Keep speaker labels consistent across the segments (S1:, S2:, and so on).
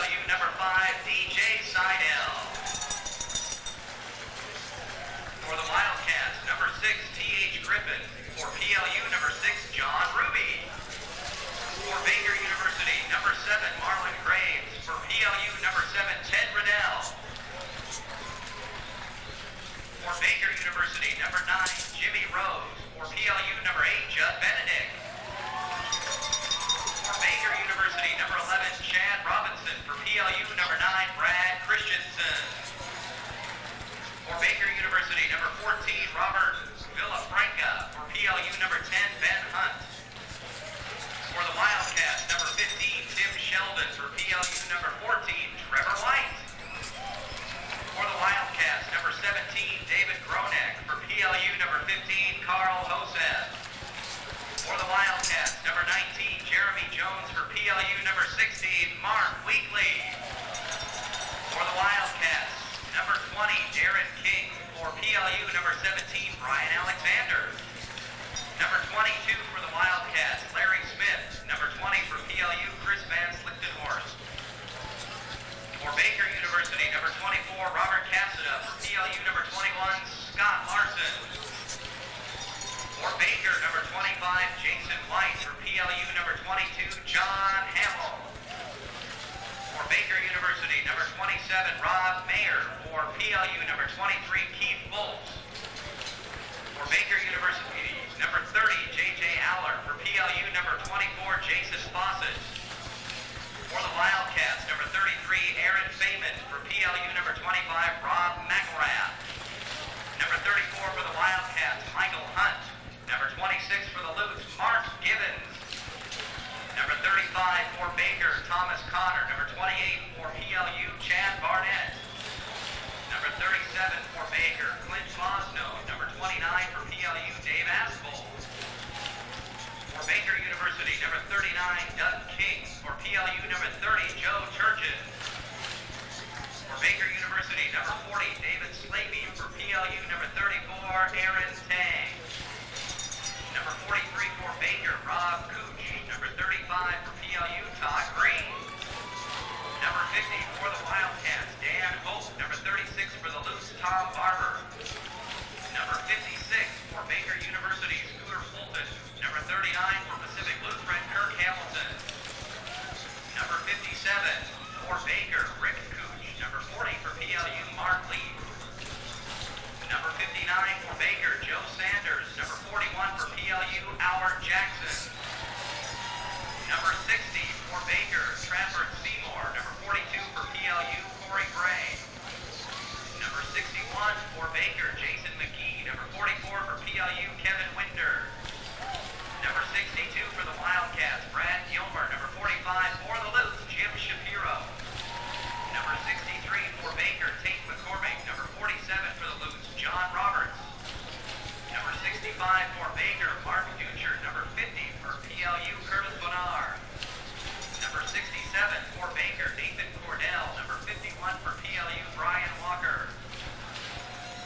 S1: PLU number 5, DJ Seidel. For the Wildcats, number 6, T.H. Griffin. For PLU number 6, John Ruby. For Baker University, number 7, Marlon Graves. For PLU number 7, Ted Riddell. For Baker University, number 9, Jimmy Rose. For PLU number 8, Judd Benedict. For Baker University, number 11, Chad Robinson. For PLU number 9, Brad Christensen. For Baker University, number 14, Robert Villafranca. For PLU number 10, Ben Hunt. For the Wildcats, number 15, Tim Sheldon. For PLU number 14, Trevor White. For the Wildcats, number 17, David Groneck. For PLU number 15, Carl Josef. For the Wildcats, number 19, Jeremy Jones. For PLU number 16, Mark Weekly. For the Wildcats, number 20, Darren King. For PLU number 17, Brian Alexander. Number 22 for the Wildcats, Larry Smith. Number 20 for PLU, Chris Van Slichtenhorst. For Baker University, number 24, Robert Cassida. For PLU number 21, Scott Larson. For Baker, number 25, Jason White. For PLU number 22, John Hamill. For Baker University, number 27, Rob Mayer. For PLU number 23, Keith Bolts. For Baker University, number 30, J.J. Aller. For PLU number 24, Jason Fawcett. For the Wildcats, number 33, Aaron Feynman. For PLU number 25, Rob McElrath. Number 34 for the Wildcats, Michael Hunt. Number 26 for the Lutes, Mark Gibbons. Number 35 for Baker, Thomas Connor. Number 28 for PLU, Chad Barnett. Number 37 for Baker, Clint Fosno. Number 29 for PLU, Dave Aspel. For Baker University, number 39, Doug King. For PLU, number 30, Joe Turgeon. For Baker University, number 40, David Slavey. For PLU, number 34, Aaron Tang. Number 43 for Baker, Rob Cooch. Number 35 for PLU, Todd Green. Number 50 for the Wildcats, Dan Hope. Number 36 for the Lutes, Tom Barber. Number 56 for Baker University, Scooter Fulton. Number 39 for Pacific Lutheran, Kirk Hamilton. Number 57 for Baker, Rick Cooch. Number 40 for PLU, Mark Lee. Number 59 for Baker, Joe Sanders. Number 41 for PLU, Howard Jackson. Number 60 for Baker, Trafford Seymour. Number 42 for PLU, Corey Gray. Number 61 for Baker, Jason McGee. Number 44 for PLU, Kevin Winder. Number 62 for the Wildcats, Brad Gilmer. Number 45 for the Lutes, Jim Shapiro. Number 63 for Baker, Tate McCormick. Number 47 for the Lutes, John Roberts. Number 65 for Baker, Mark Ducher. Number 50 for PLU, Curtis Bonar. Number 67 for Baker, Nathan Cordell. Number 51 for PLU, Brian Walker.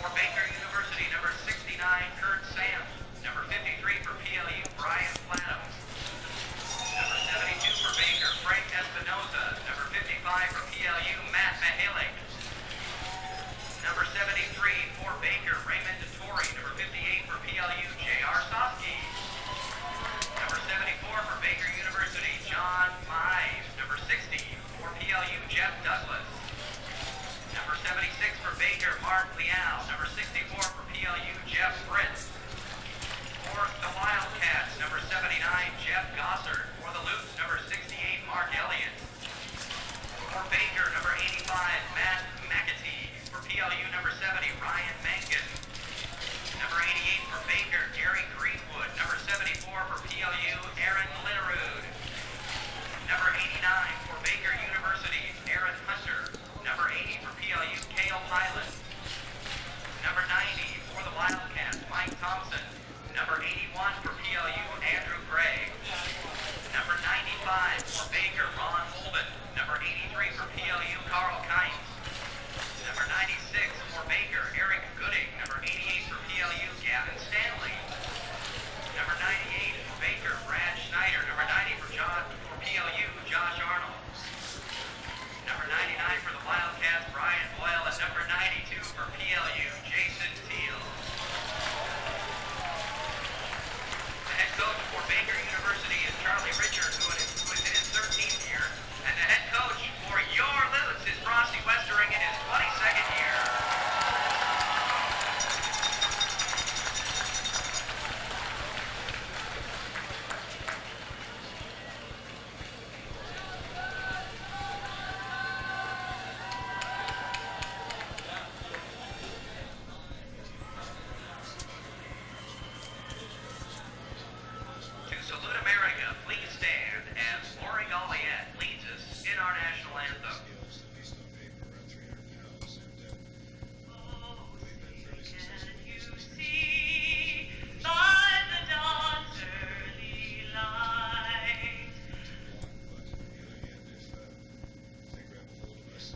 S1: For Baker University, number 69, Kurt Sam. Number 53 for PLU, Brian Flatham. Number 72 for Baker, Frank Espinoza. Number 55 for PLU, Matt Mahalik. Number 73 for Baker, Raymond Torrey. Number 58 for PLU, J.R. Sofsky. Number 74 for Baker University, John Mize. Number 60 for PLU, Jeff Douglas. Number 76 for Baker, Mark Liao. Number 64 for PLU, Jeff Fritz. For the Wildcats, number 79, Jeff Gossard. For the Lutes, number 68, Mark Elliott. For Baker, number 85, Matt McAtee. For PLU, number 70, Ryan Mankin. Number 88 for Baker, Gary Greenwood. Number 74 for PLU, Aaron Litterud. Number 89 for Baker University, Aaron Hunter. Number 80 for PLU, Cale Highland.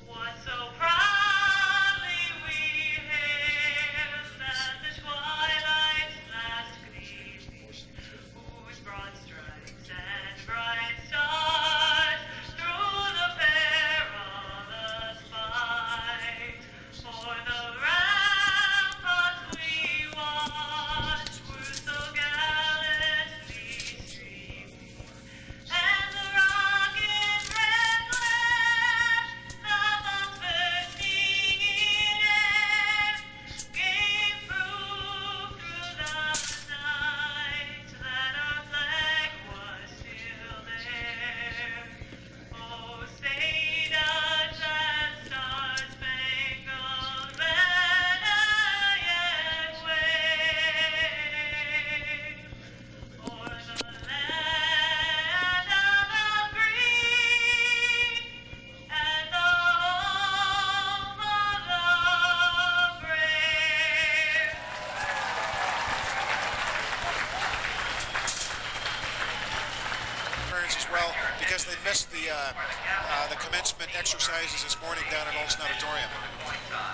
S1: What so proudly we hail as the twilight's last gleaming, whose broad stripes and bright stars through the perilous fight, for the ramparts we watched were so gallantly streaming, and the rocket red glare, the bombs bursting in air, gave proof through the night that our flag was still there. Oh, say does that star-spangled banner yet wave o'er the land of the free and the home of the brave?
S2: As well, because they missed the commencement exercises this morning down at Olson Auditorium.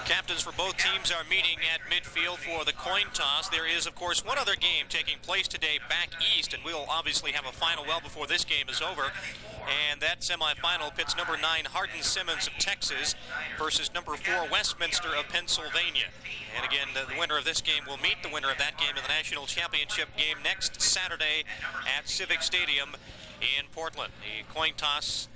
S3: Captains for both teams are meeting at midfield for the coin toss. There is, of course, one other game taking place today back east, and we'll obviously have a final well before this game is over. And that semifinal pits number 9 Hardin Simmons of Texas versus number 4 Westminster of Pennsylvania. And again, the winner of this game will meet the winner of that game in the national championship game next Saturday at Civic Stadium in Portland. The coin toss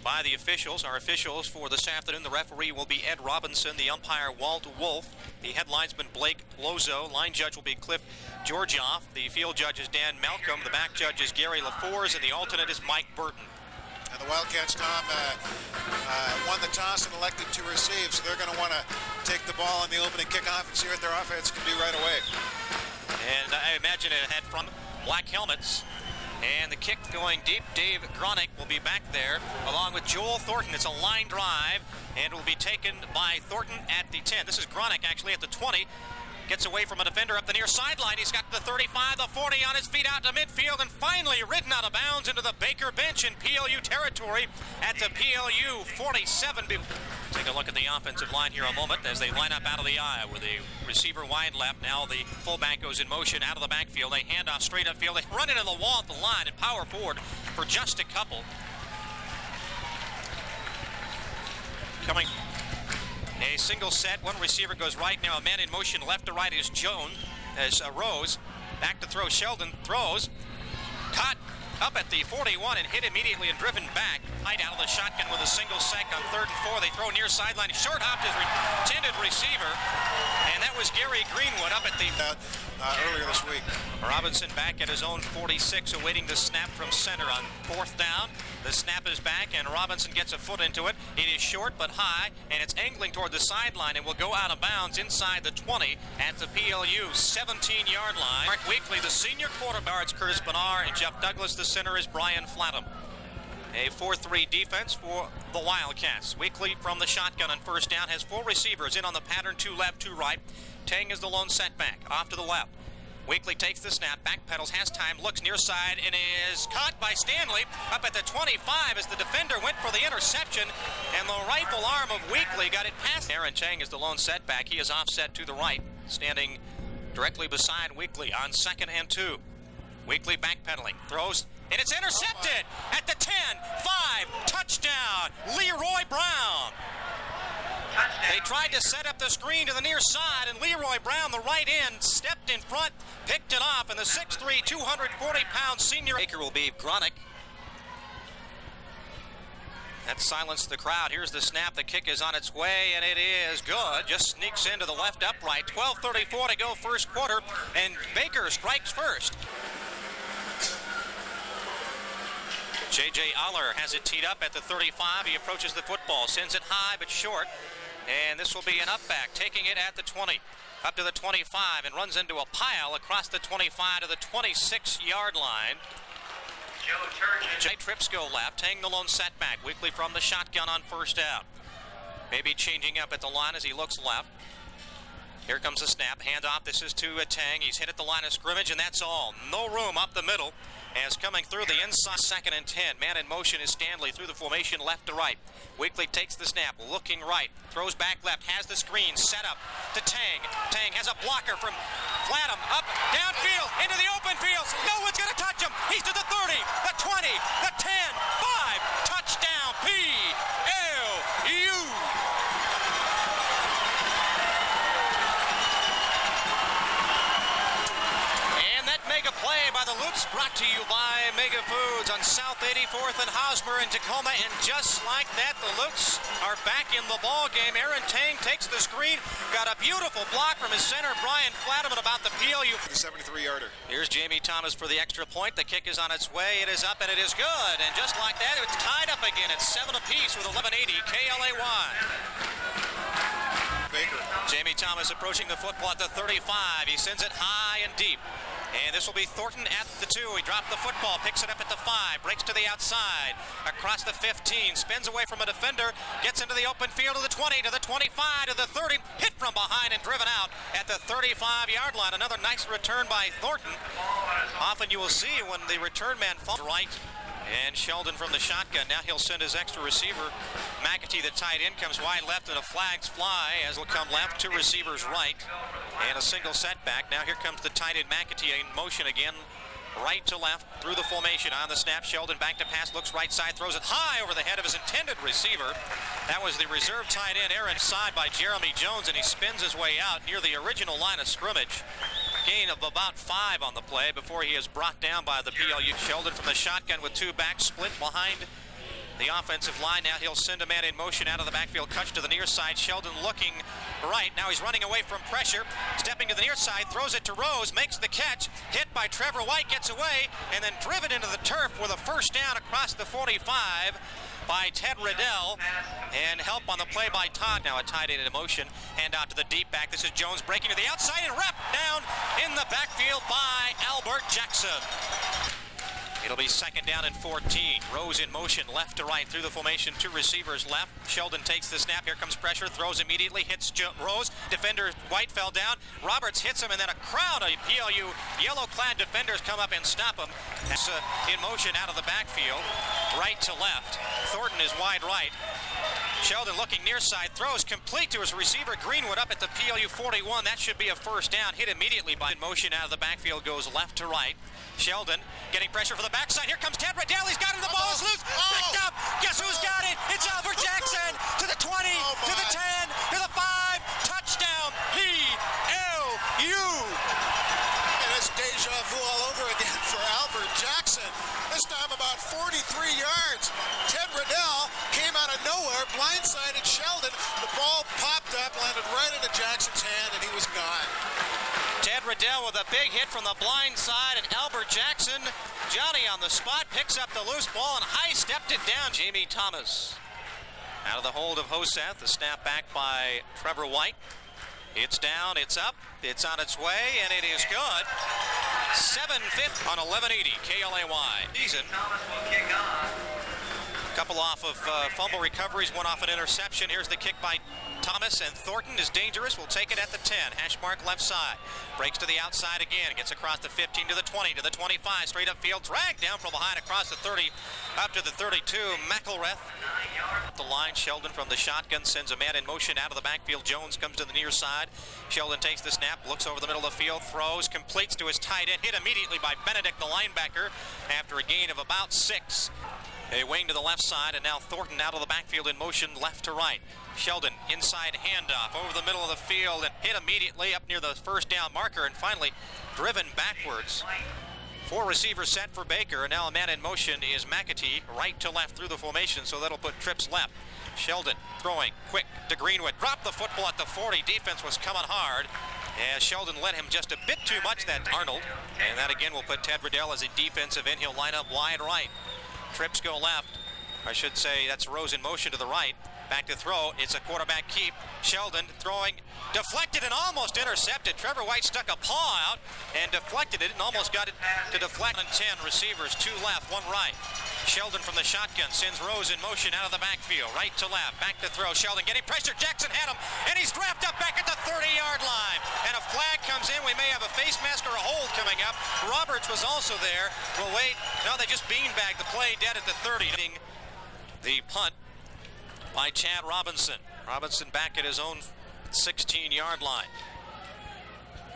S3: by the officials. Our officials for this afternoon, the referee will be Ed Robinson, the umpire Walt Wolf, the head linesman Blake Lozo, line judge will be Cliff Georgioff, the field judge is Dan Malcolm, the back judge is Gary LaFours, and the alternate is Mike Burton.
S2: And the Wildcats, Tom, won the toss and elected to receive, so they're going to want to take the ball in the opening kickoff and see what their offense can do right away.
S3: And I imagine it had from black helmets. And the kick going deep. Dave Gronick will be back there along with Joel Thornton. It's a line drive and will be taken by Thornton at the 10. This is Gronick actually at the 20. Gets away from a defender up the near sideline. He's got the 35, the 40 on his feet out to midfield, and finally ridden out of bounds into the Baker bench in PLU territory at the PLU 47. Take a look at the offensive line here a moment as they line up out of the eye with the receiver wide left. Now the fullback goes in motion out of the backfield. They hand off straight upfield. They run into the wall at the line and power forward for just a couple. Coming. A single set, one receiver goes right. Now a man in motion left to right is Rose. Back to throw, Sheldon throws. Caught up at the 41 and hit immediately and driven back. Height out of the shotgun with a single sack on 3rd and 4. They throw near sideline. Short hopped his intended receiver. And that was Gary Greenwood up at the...
S2: earlier this week.
S3: Robinson back at his own 46, awaiting the snap from center on 4th down. The snap is back, and Robinson gets a foot into it. It is short but high, and it's angling toward the sideline and will go out of bounds inside the 20 at the PLU 17-yard line. Mark Weekly, the senior quarterback, Curtis Bernard, and Jeff Douglas, the center, is Brian Flatham. A 4-3 defense for the Wildcats. Weekly from the shotgun on 1st down has 4 receivers in on the pattern, 2 left, 2 right. Tang is the lone setback, off to the left. Weekly takes the snap, backpedals, has time, looks near side, and is caught by Stanley up at the 25 as the defender went for the interception, and the rifle arm of Weekly got it past. Aaron Tang is the lone setback. He is offset to the right, standing directly beside Weekly on 2nd and 2. Weekly backpedaling, throws, and it's intercepted at the 10, 5, touchdown, Leroy Brown. They tried to set up the screen to the near side, and Leroy Brown, the right end, stepped in front, picked it off, and the 6'3", 240-pound senior Baker will be Gronick. That silenced the crowd. Here's the snap. The kick is on its way, and it is good. Just sneaks into the left upright. 12:34 to go first quarter, and Baker strikes first. J.J. Aller has it teed up at the 35. He approaches the football, sends it high but short. And this will be an up back, taking it at the 20, up to the 25, and runs into a pile across the 25 to the 26-yard line. Jay trips go left, Tang the lone setback. Weekly from the shotgun on 1st down. Maybe changing up at the line as he looks left. Here comes the snap, handoff. This is to Tang. He's hit at the line of scrimmage, and that's all. No room up the middle as coming through the inside, 2nd and 10. Man in motion is Stanley through the formation left to right. Weekly takes the snap, looking right, throws back left, has the screen set up to Tang. Tang has a blocker from Flatham, up, downfield, into the open field. No one's going to touch him. He's to the 30, the 20, the 10, 5, touchdown, PLU. Mega play by the Lutz, brought to you by Mega Foods on South 84th and Hosmer in Tacoma. And just like that, the Lutz are back in the ball game. Aaron Tang takes the screen, got a beautiful block from his center, Brian Flatterman, about the PLU.
S2: The 73-yarder.
S3: Here's Jamie Thomas for the extra point. The kick is on its way. It is up, and it is good. And just like that, it's tied up again. It's 7 apiece with 11:80 KLAY.
S2: Baker.
S3: Jamie Thomas approaching the football at the 35. He sends it high and deep. And this will be Thornton at the 2. He dropped the football, picks it up at the 5, breaks to the outside, across the 15, spins away from a defender, gets into the open field to the 20, to the 25, to the 30, hit from behind and driven out at the 35-yard line. Another nice return by Thornton. Often you will see when the return man falls right. And Sheldon from the shotgun. Now he'll send his extra receiver. McAtee, the tight end, comes wide left, and the flags fly as will come left, 2 receivers right, and a single setback. Now here comes the tight end McAtee in motion again, right to left through the formation. On the snap, Sheldon back to pass, looks right side, throws it high over the head of his intended receiver. That was the reserve tight end Aaron side by Jeremy Jones, and he spins his way out near the original line of scrimmage. Gain of about 5 on the play before he is brought down by the PLU. Sheldon from the shotgun with 2 backs split behind the offensive line. Now he'll send a man in motion out of the backfield, cuts to the near side. Sheldon looking right. Now he's running away from pressure, stepping to the near side, throws it to Rose, makes the catch, hit by Trevor White, gets away, and then driven into the turf with a first down across the 45 by Ted Riddell, and help on the play by Todd. Now a tight end in motion, hand out to the deep back. This is Jones breaking to the outside and wrapped down in the backfield by Albert Jackson. It'll be 2nd down and 14. Rose in motion, left to right through the formation, 2 receivers left. Sheldon takes the snap. Here comes pressure, throws immediately, hits Rose. Defender White fell down. Roberts hits him, and then a crowd of PLU yellow-clad defenders come up and stop him. That's in motion out of the backfield, right to left. Thornton is wide right. Sheldon looking near side, throws complete to his receiver Greenwood up at the PLU 41. That should be a first down. Hit immediately by motion out of the backfield, goes left to right. Sheldon getting pressure for the backside. Here comes Ted Riddell. He's got it. The ball is loose. Picked up. Guess who's got it? It's Albert Jackson to the 20, to the 10, to the 5. Touchdown, PLU.
S2: And it's deja vu all over again for Albert Jackson. This time about 43 yards. Ted Riddell came out of nowhere, blindsided Sheldon. The ball popped up, landed right into Jackson's hand, and he was gone.
S3: Ted Riddell with a big hit from the blind side, and Albert Jackson, Johnny on the spot, picks up the loose ball and high-stepped it down. Jamie Thomas out of the hold of Hoseth. The snap back by Trevor White. It's down, it's up, it's on its way, and it is good. 7-5 on 1180 KLAY. Season. Couple off of fumble recoveries, one off an interception. Here's the kick by Thomas, and Thornton is dangerous. Will take it at the 10. Hash mark left side. Breaks to the outside again. Gets across the 15 to the 20 to the 25. Straight up field. Dragged down from behind across the 30 up to the 32. McElrath. The line. Sheldon from the shotgun sends a man in motion out of the backfield. Jones comes to the near side. Sheldon takes the snap. Looks over the middle of the field. Throws. Completes to his tight end. Hit immediately by Benedict, the linebacker, after a gain of about 6. A wing to the left side, and now Thornton out of the backfield in motion left to right. Sheldon inside handoff over the middle of the field and hit immediately up near the first down marker, and finally driven backwards. 4 receivers set for Baker, and now a man in motion is McAtee right to left through the formation, so that'll put trips left. Sheldon throwing quick to Greenwood. Dropped the football at the 40. Defense was coming hard as Sheldon led him just a bit too much, that Arnold. And that again will put Ted Riddell as a defensive end. He'll line up wide right. Trips go left. I should say that's Rose in motion to the right. Back to throw. It's a quarterback keep. Sheldon throwing, deflected and almost intercepted. Trevor White stuck a paw out and deflected it and almost got it to deflect. 10 receivers, 2 left, 1 right. Sheldon from the shotgun sends Rose in motion out of the backfield, right to left, back to throw. Sheldon getting pressure. Jackson had him, and he's wrapped up back at the 30-yard line. And a flag comes in. We may have a face mask or a hold coming up. Roberts was also there. We'll wait. No, they just beanbagged the play dead at the 30. The punt by Chad Robinson. Robinson back at his own 16-yard line.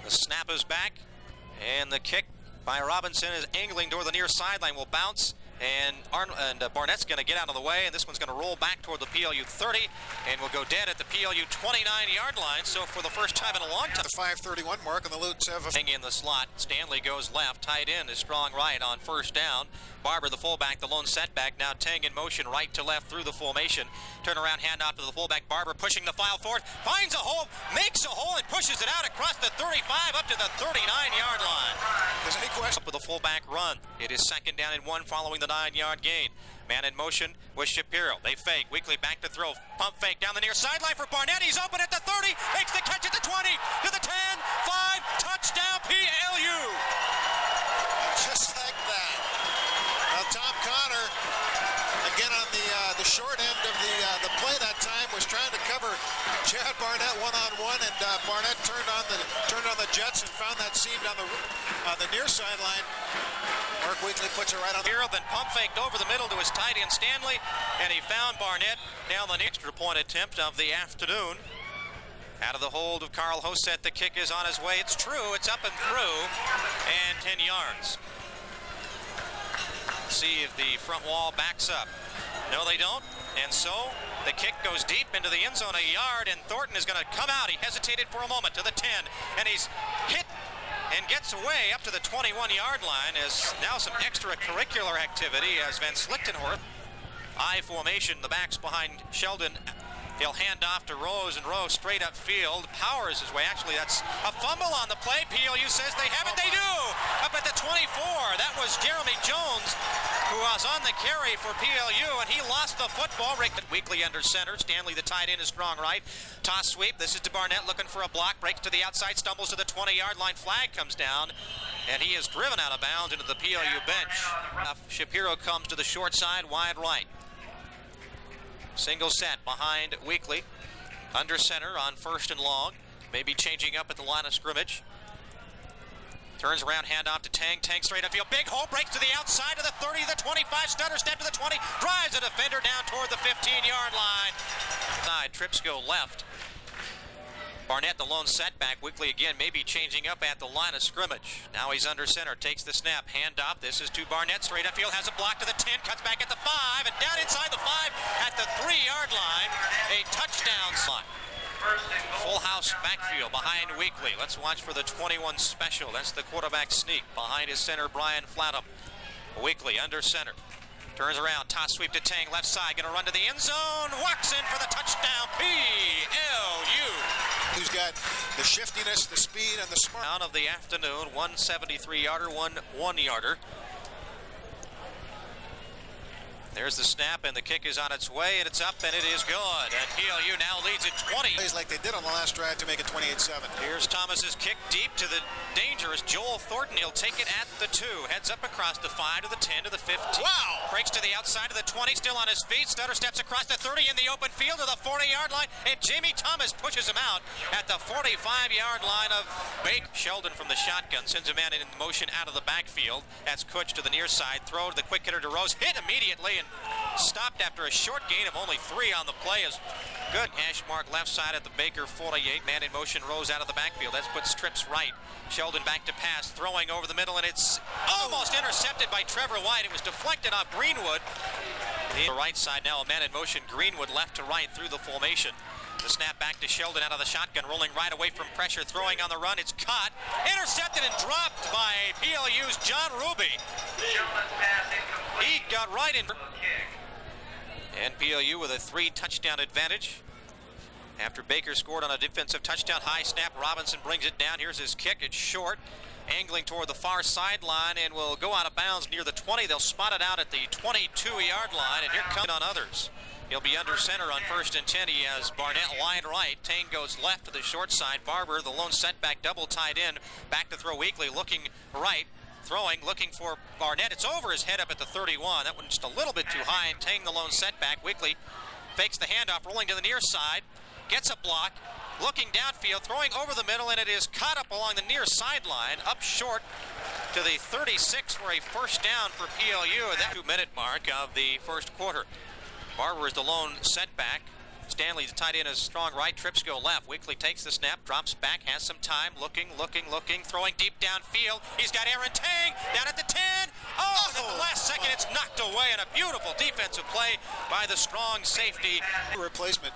S3: The snap is back, and the kick by Robinson is angling toward the near sideline. Will bounce, and Barnett's going to get out of the way, and this one's going to roll back toward the PLU 30, and will go dead at the PLU 29-yard line. So for the first time in a long time,
S2: The 5:31 mark, and the Lutes have a...
S3: in the slot. Stanley goes left, tight end is strong right on first down. Barber, the fullback, the lone setback, now Tang in motion right to left through the formation. Turnaround handoff to the fullback. Barber pushing the file forward, finds a hole, makes a hole, and pushes it out across the 35 up to the 39-yard line.
S2: There's any question?
S3: Up with a fullback run. It is 2nd down and 1 following the 9-yard gain. Man in motion with Shapiro. They fake. Weekly back to throw. Pump fake down the near sideline for Barnett. He's open at the 30. Makes the catch at the 20. To the 10. 5. Touchdown PLU.
S2: Just like that. Now Tom Connor, again on the short end of the play that time, was trying to cover Chad Barnett one-on-one, and Barnett turned on the jets and found that seam down the near sideline. Mark Weekly puts it right on the...
S3: Here, then pump faked over the middle to his tight end Stanley, and he found Barnett down the extra point attempt of the afternoon. Out of the hold of Carl Hosett, the kick is on his way. It's true, it's up and through, and 10 yards. See if the front wall backs up. No, they don't, and so the kick goes deep into the end zone a yard, and Thornton is going to come out. He hesitated for a moment to the 10, and he's hit and gets away up to the 21-yard line. As now some extracurricular activity as Van Slichtenhorst. I formation, the backs behind Sheldon. He'll hand off to Rose, and Rose straight up field powers his way. Actually, that's a fumble on the play. PLU says they have it. They do. Up at the 24. That was Jeremy Jones, who was on the carry for PLU, and he lost the football. Rick Weekly under center. Stanley, the tight end, is strong right. Toss sweep. This is to Barnett looking for a block. Breaks to the outside. Stumbles to the 20-yard line. Flag comes down, and he is driven out of bounds into the PLU bench. Shapiro comes to the short side, wide right. Single set behind Weekly. Under center on 1st and long. Maybe changing up at the line of scrimmage. Turns around, handoff to Tang. Tang straight upfield. Big hole, breaks to the outside of the 30, the 25. Stutter step to the 20. Drives a defender down toward the 15-yard line. Side trips go left. Barnett, the lone setback. Weekly again, maybe changing up at the line of scrimmage. Now he's under center, takes the snap, handoff. This is to Barnett, straight upfield, has a block to the 10, cuts back at the 5, and down inside the 5 at the 3-yard line. A touchdown slot. Full house backfield behind Weekly. Let's watch for the 21 special. That's the quarterback sneak behind his center, Brian Flatham. Weekly under center. Turns around, toss sweep to Tang, left side, gonna run to the end zone, walks in for the touchdown, PLU.
S2: Who's got the shiftiness, the speed, and the smart.
S3: Down of the afternoon, 173-yarder, 1 1-yarder. There's the snap, and the kick is on its way, and it's up, and it is good. And PLU now leads at 20.
S2: Plays like they did on the last drive to make it 28-7.
S3: Here's Thomas's kick deep to the dangerous Joel Thornton. He'll take it at the 2. Heads up across the 5 to the 10 to the 15.
S2: Wow!
S3: Breaks to the outside of the 20, still on his feet. Stutter steps across the 30 in the open field to the 40-yard line, and Jamie Thomas pushes him out at the 45-yard line of Bake. Sheldon from the shotgun sends a man in motion out of the backfield. That's Kutch to the near side. Throw to the quick hitter to Rose. Hit immediately and stopped after a short gain of only 3 on the play. Is good. Hash mark left side at the Baker 48. Man in motion, Rose out of the backfield. That puts trips right. Sheldon back to pass, throwing over the middle, and it's almost intercepted by Trevor White. It was deflected off Greenwood. The right side now, a man in motion. Greenwood left to right through the formation. The snap back to Sheldon out of the shotgun, rolling right away from pressure, throwing on the run. It's caught, intercepted, and dropped by PLU's John Ruby. He got right in. And PLU with a 3-touchdown advantage. After Baker scored on a defensive touchdown, high snap, Robinson brings it down. Here's his kick. It's short, angling toward the far sideline, and will go out of bounds near the 20. They'll spot it out at the 22-yard line, and here comes on others. He'll be under center on 1st and 10. He has Barnett wide right. Tang goes left to the short side. Barber, the lone setback, double tied in. Back to throw Weekly, looking right. Throwing, looking for Barnett. It's over his head up at the 31. That one just a little bit too high, and Tang the lone setback. Weekly fakes the handoff, rolling to the near side. Gets a block. Looking downfield, throwing over the middle, and it is caught up along the near sideline, up short to the 36 for a first down for PLU at that 2-minute mark of the first quarter. Barber is the lone setback. Stanley, the tight end, is strong right. Trips go left. Weekly takes the snap, drops back, has some time. Looking, throwing deep downfield. He's got Aaron Tang down at the 10. Oh, at the last second, it's knocked away, and a beautiful defensive play by the strong safety.
S2: Replacement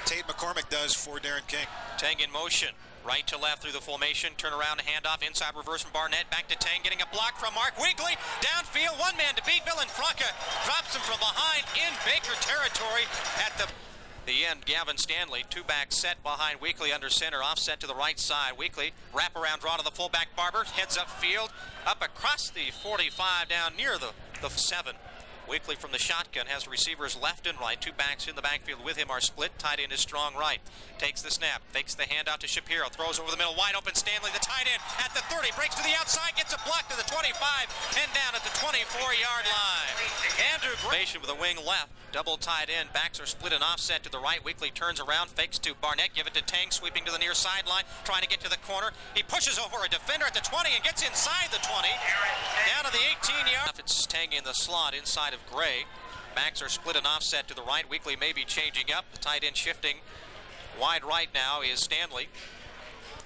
S2: Tate McCormick does for Darren King.
S3: Tang in motion. Right to left through the formation, turn around, handoff, inside reverse from Barnett, back to Tang, getting a block from Mark Weekly, downfield, one man to beat, Franca drops him from behind in Baker territory at the end. Gavin Stanley, two-back set behind Weekly under center, offset to the right side. Weekly, wraparound draw to the fullback Barber, heads up field, up across the 45, down near the 7. Weekly from the shotgun has receivers left and right. Two backs in the backfield with him are split. Tight end is strong right. Takes the snap, fakes the handout to Shapiro. Throws over the middle, wide open Stanley, the tight end at the 30. Breaks to the outside, gets a block to the 25, and down at the 24-yard line. Andrew Gration with a wing left. Double tight end. Backs are split and offset to the right. Weekly turns around, fakes to Barnett. Give it to Tang, sweeping to the near sideline, trying to get to the corner. He pushes over a defender at the 20 and gets inside the 20. Down to the 18-yard. It's Tang in the slot inside of Gray. Backs are split and offset to the right. Weekly may be changing up. The tight end shifting wide right now is Stanley.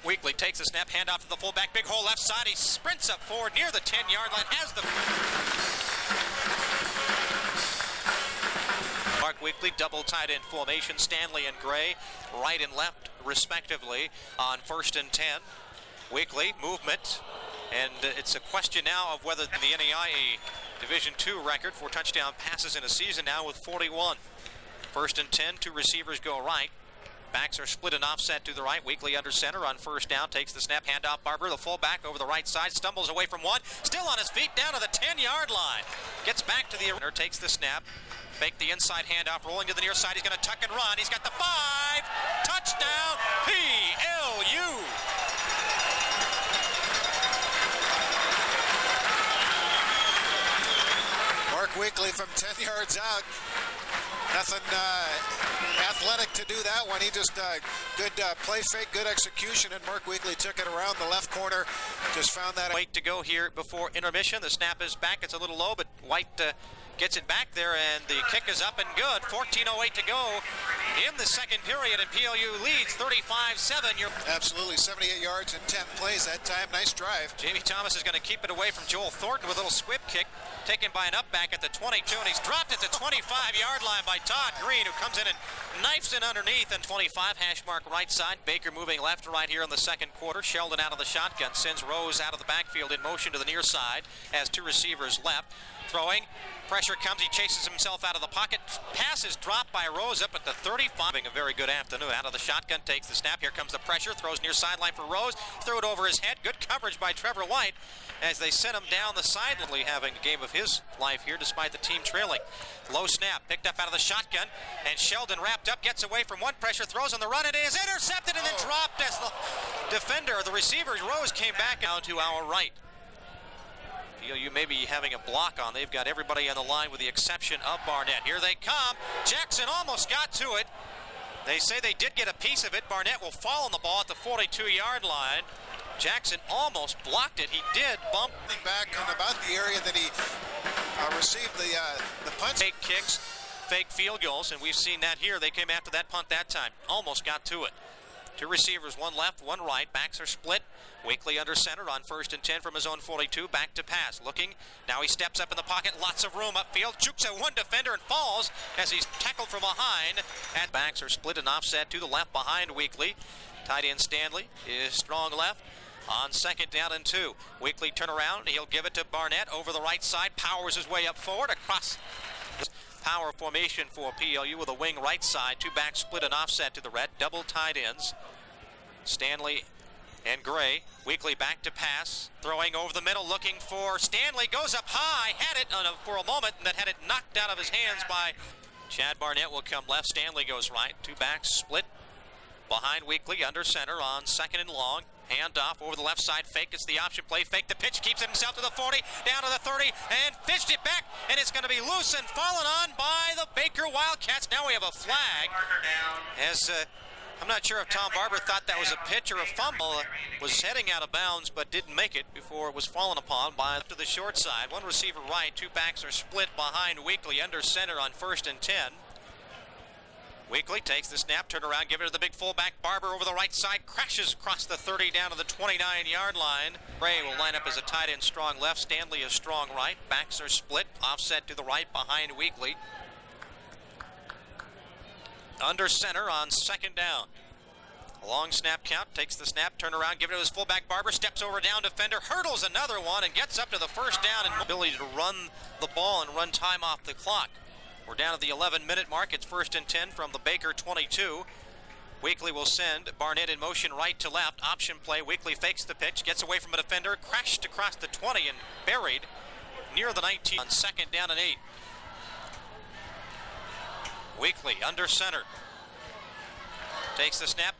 S3: Weekly takes a snap, handoff to the fullback, big hole left side. He sprints up forward near the 10-yard line. Has the Mark Weekly, double tight end formation. Stanley and Gray, right and left respectively on 1st and 10. Weekly movement, and it's a question now of whether the NAIA Division II record for touchdown passes in a season now with 41. 1st and 10, two receivers go right. Backs are split and offset to the right. Weekly under center on 1st down. Takes the snap. Handoff Barber, the fullback over the right side. Stumbles away from one. Still on his feet down to the 10-yard line. Gets back to the runner. Takes the snap. Fake the inside handoff. Rolling to the near side. He's going to tuck and run. He's got the 5. Touchdown PLU.
S2: Mark Weekly from 10 yards out. Nothing athletic to do that one. He just good play fake, good execution, and Mark Weekly took it around the left corner. Just found that.
S3: Wait to go here before intermission. The snap is back. It's a little low, but White gets it back there, and the kick is up and good. 14:08 to go in the second period, and PLU leads 35-7.
S2: Absolutely, 78 yards and 10 plays that time. Nice drive.
S3: Jamie Thomas is going to keep it away from Joel Thornton with a little squib kick taken by an up back at the 22, and he's dropped at the 25-yard line by Todd Green, who comes in and knifes it underneath. And 25, hash mark right side. Baker moving left to right here in the second quarter. Sheldon out of the shotgun, sends Rose out of the backfield in motion to the near side, has two receivers left. Throwing, pressure comes, he chases himself out of the pocket. Pass is dropped by Rose up at the 35. Having a very good afternoon. Out of the shotgun, takes the snap. Here comes the pressure, throws near sideline for Rose. Throw it over his head. Good coverage by Trevor White as they sent him down the sideline. Having a game of his life here despite the team trailing. Low snap, picked up out of the shotgun, and Sheldon wrapped up, gets away from one, pressure, throws on the run. It is intercepted and then dropped as the defender, the receiver, Rose, came back out to our right. PLU may be having a block on. They've got everybody on the line with the exception of Barnett. Here they come. Jackson almost got to it. They say they did get a piece of it. Barnett will fall on the ball at the 42-yard line. Jackson almost blocked it. He did bump
S2: back on about the area that he received the punt.
S3: Fake kicks, fake field goals, and we've seen that here. They came after that punt that time. Almost got to it. Two receivers, one left, one right. Backs are split. Weekly under center on 1st and 10 from his own 42. Back to pass. Looking. Now he steps up in the pocket. Lots of room upfield. Jukes at one defender and falls as he's tackled from behind. And backs are split and offset to the left behind Weekly. Tight end Stanley is strong left. On 2nd down and 2. Weekly turnaround. He'll give it to Barnett over the right side. Powers his way up forward across. Power formation for PLU with a wing right side. Two backs split and offset to the red. Double tight ends. Stanley and Gray. Weekly back to pass. Throwing over the middle, looking for Stanley. Goes up high. Had it for a moment, and that had it knocked out of his hands by Chad Barnett will come left. Stanley goes right. Two backs split behind Weekly, under center on second and long. Hand off over the left side. Fake. It's the option play. Fake the pitch. Keeps it himself to the 40. Down to the 30. And fished it back. And it's going to be loose and fallen on by the Baker Wildcats. Now we have a flag. As I'm not sure if Tom Barber thought that was a pitch or a fumble. Was heading out of bounds but didn't make it before it was fallen upon by to the short side. One receiver right. Two backs are split behind Weekly, under center on 1st and 10. Weekly takes the snap, turn around, give it to the big fullback. Barber over the right side, crashes across the 30 down to the 29-yard line. Ray will line up as a tight end strong left. Stanley is strong right. Backs are split, offset to the right behind Weekly. Under center on 2nd down. A long snap count, takes the snap, turn around, give it to his fullback. Barber steps over down defender, hurdles another one, and gets up to the 1st down and ability to run the ball and run time off the clock. We're down at the 11-minute mark. It's 1st and 10 from the Baker 22. Weekly will send Barnett in motion right to left. Option play. Weekly fakes the pitch, gets away from a defender, crashed across the 20 and buried near the 19 on 2nd down and 8. Weekly under center. Takes the snap.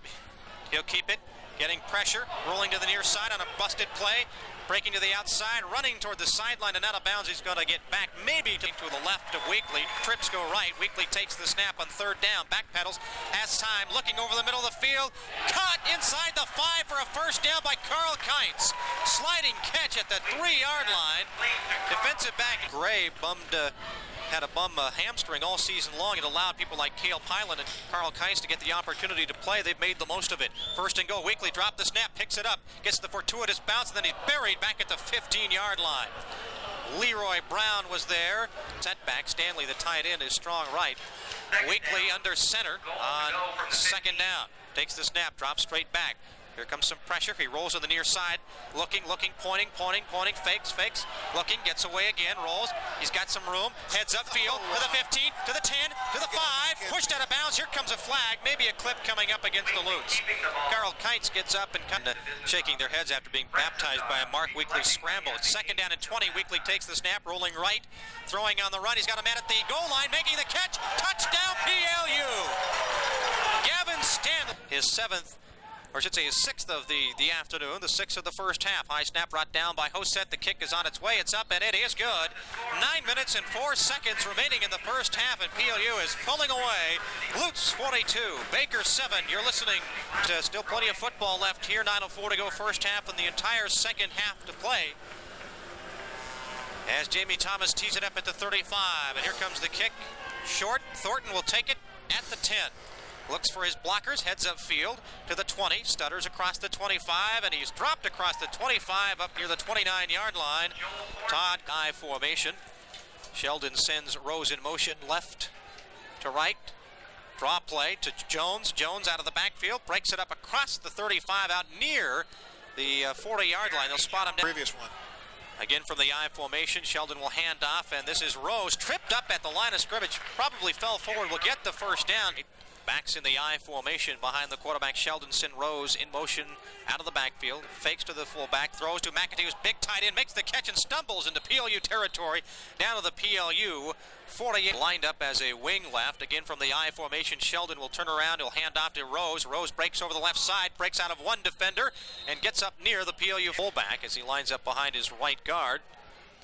S3: He'll keep it. Getting pressure. Rolling to the near side on a busted play. Breaking to the outside, running toward the sideline and out of bounds. He's going to get back maybe to the left of Weekly. Trips go right. Weekly takes the snap on 3rd down. Backpedals. Has time. Looking over the middle of the field. Caught inside the 5 for a 1st down by Carl Kientz. Sliding catch at the 3-yard line. Defensive back Gray had a bum hamstring all season long. It allowed people like Cale Pilot and Carl Kientz to get the opportunity to play. They've made the most of it. 1st and goal. Weekly drop the snap, picks it up, gets the fortuitous bounce, and then he's buried back at the 15-yard line. Leroy Brown was there. Setback. Stanley, the tight end, is strong right. Weekly under center on 2nd down. Takes the snap, drops straight back. Here comes some pressure. He rolls on the near side. Looking, pointing. Fakes. Looking, gets away again, rolls. He's got some room. Heads up field to the 15, to the 10, to the 5. Pushed out of bounds. Here comes a flag. Maybe a clip coming up against the Lutz. Carl Kientz gets up and kind of shaking their heads after being baptized by a Mark Weekly scramble. It's 2nd down and 20. Weekly takes the snap, rolling right. Throwing on the run. He's got a man at the goal line, making the catch. Touchdown PLU. Gavin Stanley, his 7th, or I should say his 6th of the afternoon, the 6th of the 1st half. High snap brought down by Hosett. The kick is on its way. It's up and it is good. 9 minutes and 4 seconds remaining in the 1st half, and PLU is pulling away. Lutz 42, Baker 7. You're listening to still plenty of football left here. 9:04 to go 1st half and the entire 2nd half to play. As Jamie Thomas tees it up at the 35, and here comes the kick. Short. Thornton will take it at the 10. Looks for his blockers, heads up field to the 20, stutters across the 25, and he's dropped across the 25 up near the 29-yard line. Todd I formation. Sheldon sends Rose in motion left to right. Draw play to Jones. Jones out of the backfield, breaks it up across the 35 out near the 40-yard line. They'll spot him down.
S2: Previous one.
S3: Again from the I formation, Sheldon will hand off, and this is Rose, tripped up at the line of scrimmage, probably fell forward, will get the 1st down. Backs in the I formation behind the quarterback. Sheldon sent Rose in motion out of the backfield. Fakes to the fullback. Throws to McAtee, who's big tight end. Makes the catch and stumbles into PLU territory. Down to the PLU 48. Lined up as a wing left. Again from the I formation. Sheldon will turn around. He'll hand off to Rose. Rose breaks over the left side. Breaks out of one defender. And gets up near the PLU fullback as he lines up behind his right guard.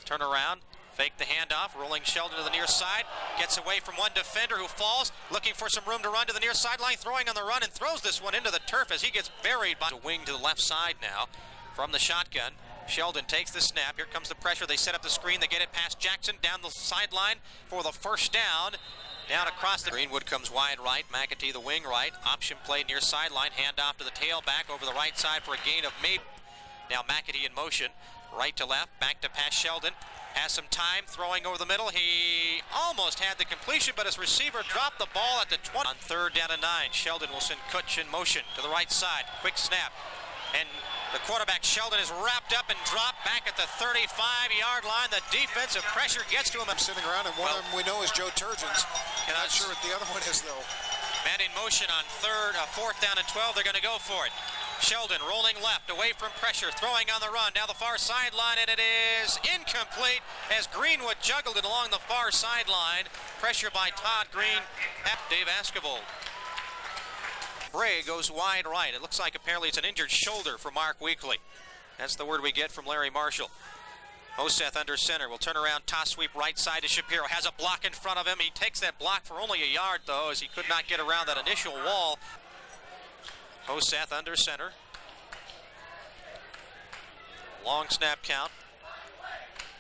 S3: Turn around. Fake the handoff, rolling Sheldon to the near side, gets away from one defender who falls, looking for some room to run to the near sideline, throwing on the run and throws this one into the turf as he gets buried by the wing to the left side now from the shotgun. Sheldon takes the snap, here comes the pressure, they set up the screen, they get it past Jackson, down the sideline for the 1st down. Down across the Greenwood comes wide right, McAtee the wing right, option play near sideline, handoff to the tailback over the right side for a gain of maybe. Now McAtee in motion, right to left, back to pass Sheldon. Has some time, throwing over the middle. He almost had the completion, but his receiver dropped the ball at the 20. On 3rd down and 9, Sheldon will send Kutch in motion to the right side. Quick snap. And the quarterback, Sheldon, is wrapped up and dropped back at the 35-yard line. The defensive pressure gets to him.
S2: I'm sitting around, and one of them we know is Joe Turgeon's. Not sure what the other one is, though.
S3: Man in motion on 4th down and 12. They're going to go for it. Sheldon rolling left, away from pressure, throwing on the run, down the far sideline, and it is incomplete as Greenwood juggled it along the far sideline. Pressure by Todd Green, Dave Askevold. Bray goes wide right. It looks like apparently it's an injured shoulder for Mark Weekly. That's the word we get from Larry Marshall. Hoseth under center will turn around, toss sweep right side to Shapiro. Has a block in front of him. He takes that block for only a yard, though, as he could not get around that initial wall. Hoseth under center. Long snap count.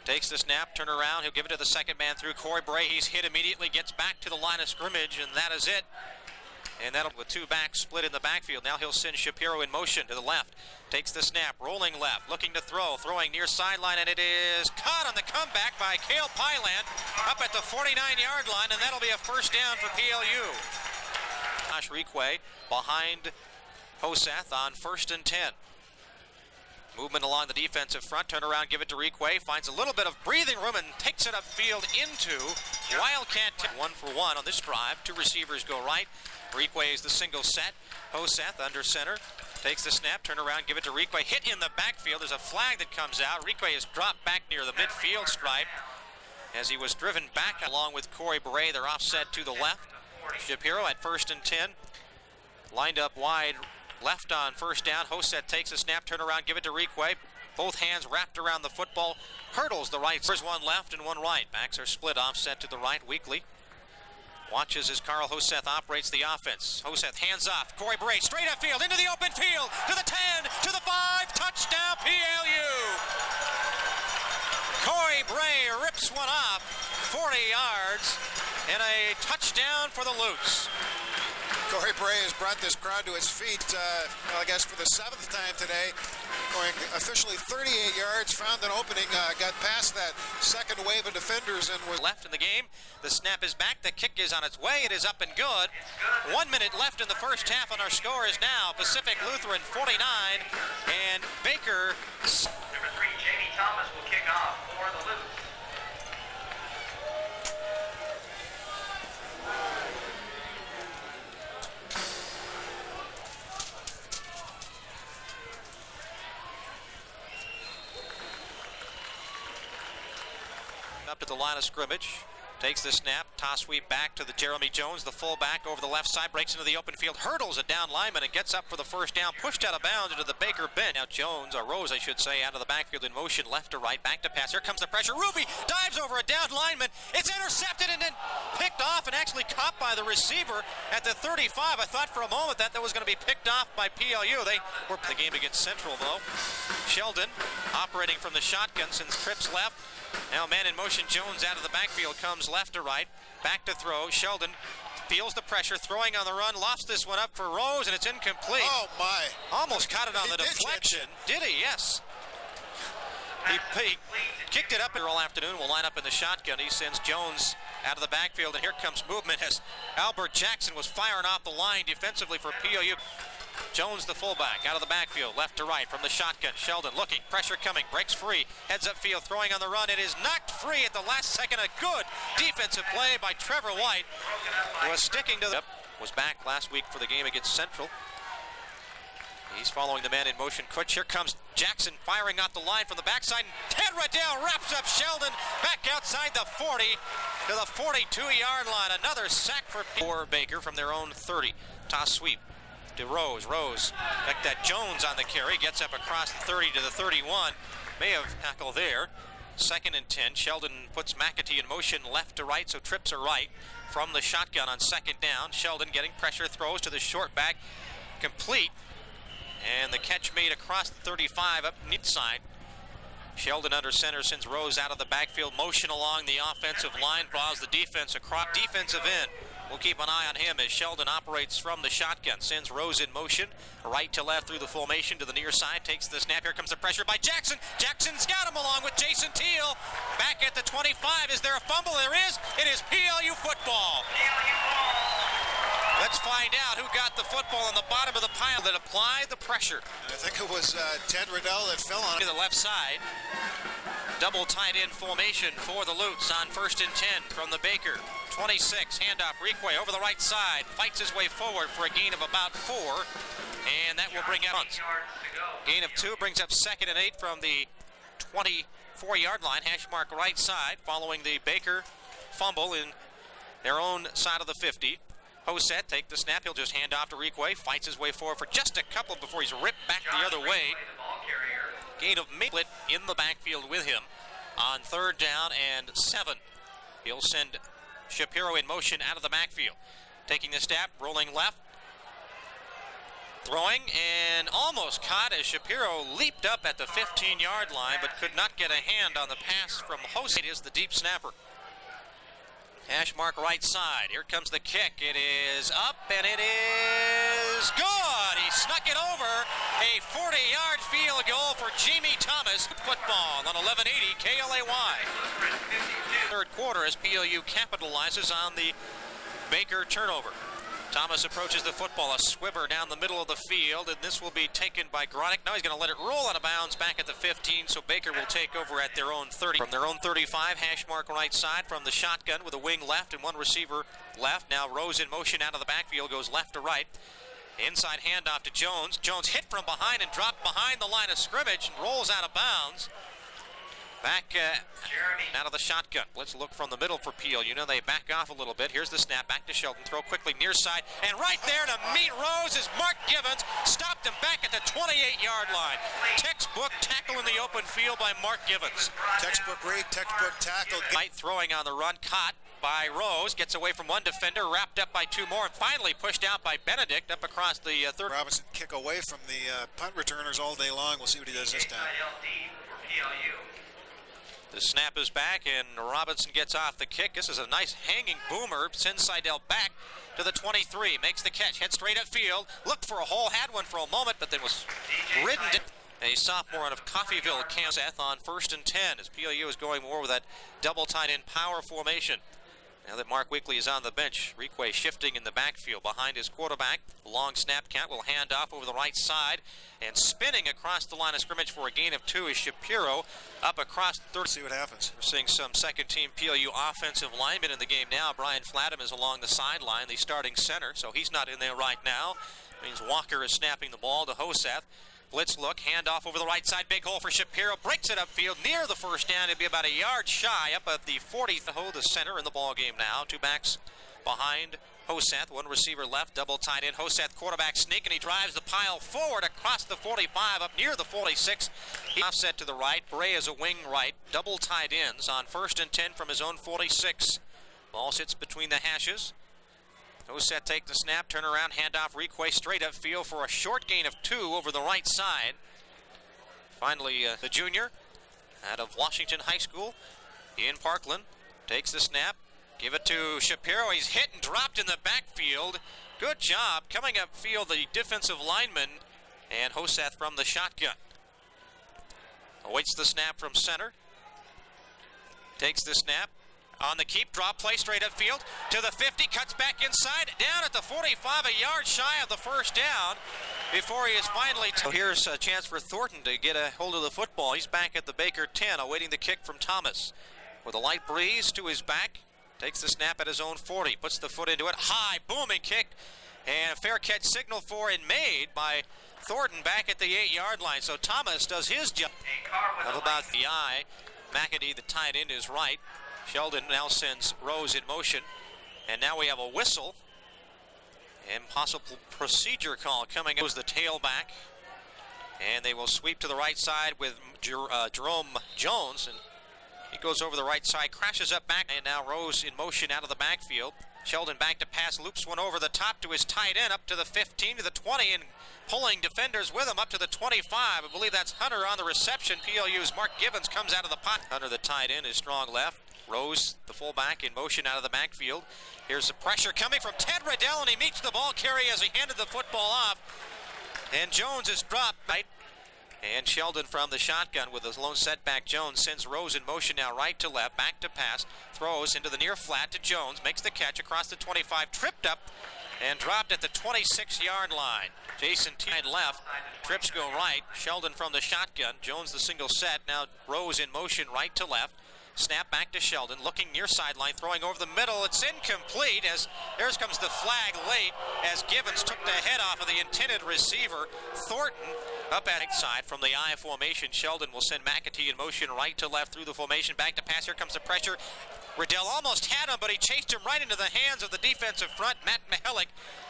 S3: Takes the snap, turn around. He'll give it to the second man through Corey Bray. He's hit immediately, gets back to the line of scrimmage, and that is it. And that'll with two backs split in the backfield. Now he'll send Shapiro in motion to the left. Takes the snap, rolling left, looking to throw, throwing near sideline, and it is caught on the comeback by Cale Pyland up at the 49-yard line, and that'll be a first down for PLU. Josh Requay behind Hoseth on 1st and 10. Movement along the defensive front, turn around, give it to Requay, finds a little bit of breathing room and takes it upfield into Wildcat. 1 for 1 on this drive. Two receivers go right. Requay is the single set. Hoseth under center. Takes the snap, turn around, give it to Requay. Hit in the backfield. There's a flag that comes out. Requay is dropped back near the midfield stripe as he was driven back along with Corey Bray. They're offset to the left. Shapiro at 1st and 10. Lined up wide left on first down. Hoseth takes a snap, turn around, give it to Requay. Both hands wrapped around the football. Hurdles the right. There's one left and one right. Backs are split offset to the right. Weekly watches as Carl Hoseth operates the offense. Hoseth hands off. Corey Bray straight upfield into the open field to the 10, to the 5. Touchdown PLU. Corey Bray rips one off 40 yards and a touchdown for the Lutes.
S2: Corey Bray has brought this crowd to its feet, I guess for the 7th time today, going officially 38 yards, found an opening, got past that second wave of defenders and was
S3: left in the game. The snap is back, the kick is on its way, it is up and good. 1 minute left in the first half, and our score is now Pacific Lutheran 49 and Baker.
S1: Number 3, Jamie Thomas will kick off for the Lutes.
S3: Up to the line of scrimmage, takes the snap, toss sweep back to the Jeremy Jones, the fullback over the left side, breaks into the open field, hurdles a down lineman and gets up for the first down, pushed out of bounds into the Baker bench. Now Jones, or Rose I should say, out of the backfield in motion, left to right, back to pass. Here comes the pressure. Ruby dives over a down lineman. It's intercepted and then picked off and actually caught by the receiver at the 35. I thought for a moment that was going to be picked off by PLU. They were the game against Central though. Sheldon operating from the shotgun since trips left. Now man in motion, Jones out of the backfield, comes left to right, back to throw. Sheldon feels the pressure, throwing on the run, lofts this one up for Rose, and it's incomplete.
S2: Oh my.
S3: Almost caught it on the deflection. Did he? Yes. He kicked it up all afternoon. Will line up in the shotgun. He sends Jones out of the backfield, and here comes movement as Albert Jackson was firing off the line defensively for PLU. Jones, the fullback, out of the backfield, left to right from the shotgun. Sheldon looking, pressure coming, breaks free, heads upfield, throwing on the run. It is knocked free at the last second. A good defensive play by Trevor White, who was sticking to the... Was back last week for the game against Central. He's following the man in motion. Kutch. Here comes Jackson firing off the line from the backside. Ted Riddell wraps up Sheldon back outside the 40 to the 42-yard line. Another sack for Baker from their own 30. Toss sweep to Rose. Like that Jones on the carry, gets up across the 30 to the 31. May have tackled there. 2nd and 10. Sheldon puts McAtee in motion left to right, so trips are right from the shotgun on 2nd down. Sheldon getting pressure, throws to the short back, complete, and the catch made across the 35 up mid side. Sheldon under center sends Rose out of the backfield, motion along the offensive line, draws the defense across defensive end. We'll keep an eye on him as Sheldon operates from the shotgun. Sends Rose in motion, right to left through the formation to the near side. Takes the snap. Here comes the pressure by Jackson. Jackson's got him along with Jason Teal. Back at the 25. Is there a fumble? There is. It is PLU football. Let's find out who got the football on the bottom of the pile that applied the pressure.
S2: And I think it was Ted Riddell that fell on it.
S3: To the left side. Double tight end formation for the Lutes on 1st and 10 from the Baker 26. Handoff, Requay over the right side. Fights his way forward for a gain of about 4. And that will bring up gain of 2, brings up 2nd and 8 from the 24-yard line. Hash mark right side following the Baker fumble in their own side of the 50. Hosett take the snap. He'll just hand off to Requay. Fights his way forward for just a couple before he's ripped back the other way. Gain of Maplet in the backfield with him on 3rd down and 7. He'll send Shapiro in motion out of the backfield. Taking the snap, rolling left. Throwing and almost caught as Shapiro leaped up at the 15-yard line but could not get a hand on the pass from Hosett. Is the deep snapper. Hash mark right side. Here comes the kick. It is up and it is good. He snuck it over. A 40-yard field goal for Jamie Thomas. Football on 1180 KLAY. 3rd quarter as PLU capitalizes on the Baker turnover. Thomas approaches the football, a swimmer down the middle of the field, and this will be taken by Gronick. Now he's going to let it roll out of bounds back at the 15, so Baker will take over at their own 30. From their own 35, hash mark right side from the shotgun with a wing left and one receiver left. Now Rose in motion out of the backfield, goes left to right. Inside handoff to Jones. Jones hit from behind and dropped behind the line of scrimmage and rolls out of bounds. Back out of the shotgun. Let's look from the middle for Peel. You know they back off a little bit. Here's the snap back to Shelton. Throw quickly near side. And right there to meet Rose is Mark Givens. Stopped him back at the 28-yard line. Textbook tackle in the open field by Mark Givens.
S2: Textbook read, textbook tackle.
S3: Right throwing on the run. Caught by Rose. Gets away from one defender. Wrapped up by 2 more. And finally pushed out by Benedict up across the 3rd.
S2: Robinson kick away from the punt returners all day long. We'll see what he does this time.
S3: The snap is back, and Robinson gets off the kick. This is a nice hanging boomer. Sends Seidel back to the 23. Makes the catch. Head straight upfield. Looked for a hole. Had one for a moment, but then was ridden. A sophomore out of Coffeyville, Kansas, on 1st and 10 as PLU is going more with that double tight end power formation. Now that Mark Weekly is on the bench, Requay shifting in the backfield behind his quarterback. Long snap count will hand off over the right side. And spinning across the line of scrimmage for a gain of 2 is Shapiro up across 30.
S2: See what happens.
S3: We're seeing some second-team PLU offensive linemen in the game now. Brian Flatham is along the sideline, the starting center, so he's not in there right now. Means Walker is snapping the ball to Hoseth. Blitz look, handoff over the right side, big hole for Shapiro, breaks it upfield near the 1st down. It'd be about a yard shy up at the 40th. The center in the ball game now. 2 backs behind Hoseth, 1 receiver left, double tight end. Hoseth quarterback sneak, and he drives the pile forward across the 45 up near the 46. He offset to the right. Bray is a wing right, double tight ends on 1st and 10 from his own 46. Ball sits between the hashes. Hoseth take the snap, turn around, handoff, Requay straight up field for a short gain of 2 over the right side. Finally, the junior out of Washington High School in Parkland takes the snap, give it to Shapiro. He's hit and dropped in the backfield. Good job coming up field, the defensive lineman, and Hoseth from the shotgun. Awaits the snap from center. Takes the snap. On the keep, drop play straight upfield to the 50, cuts back inside, down at the 45, a yard shy of the 1st down before he is finally... So here's a chance for Thornton to get a hold of the football. He's back at the Baker 10, awaiting the kick from Thomas. With a light breeze to his back, takes the snap at his own 40, puts the foot into it, high, booming kick, and a fair catch signaled for and made by Thornton back at the 8-yard line. So Thomas does his job of about the eye. McAdee, the tight end, is right. Sheldon now sends Rose in motion, and now we have a whistle and possible procedure call coming in. Goes the tailback, and they will sweep to the right side with Jerome Jones, and he goes over the right side, crashes up back, and now Rose in motion out of the backfield. Sheldon back to pass, loops one over the top to his tight end, up to the 15, to the 20, and pulling defenders with him up to the 25. I believe that's Hunter on the reception. PLU's Mark Givens comes out of the pot. Hunter, the tight end, is strong left. Rose, the fullback, in motion out of the backfield. Here's the pressure coming from Ted Riddell, and he meets the ball carrier as he handed the football off. And Jones is dropped, right? And Sheldon from the shotgun with his lone setback. Jones sends Rose in motion now right to left, back to pass, throws into the near flat to Jones, makes the catch across the 25, tripped up and dropped at the 26-yard line. Jason tied left, trips go right. Sheldon from the shotgun, Jones the single set, now Rose in motion right to left. Snap back to Sheldon, looking near sideline, throwing over the middle. It's incomplete as there comes the flag late as Givens took the head off of the intended receiver. Thornton up at its side from the I formation. Sheldon will send McAtee in motion right to left through the formation. Back to pass. Here comes the pressure. Riddell almost had him, but he chased him right into the hands of the defensive front. Matt Mihalik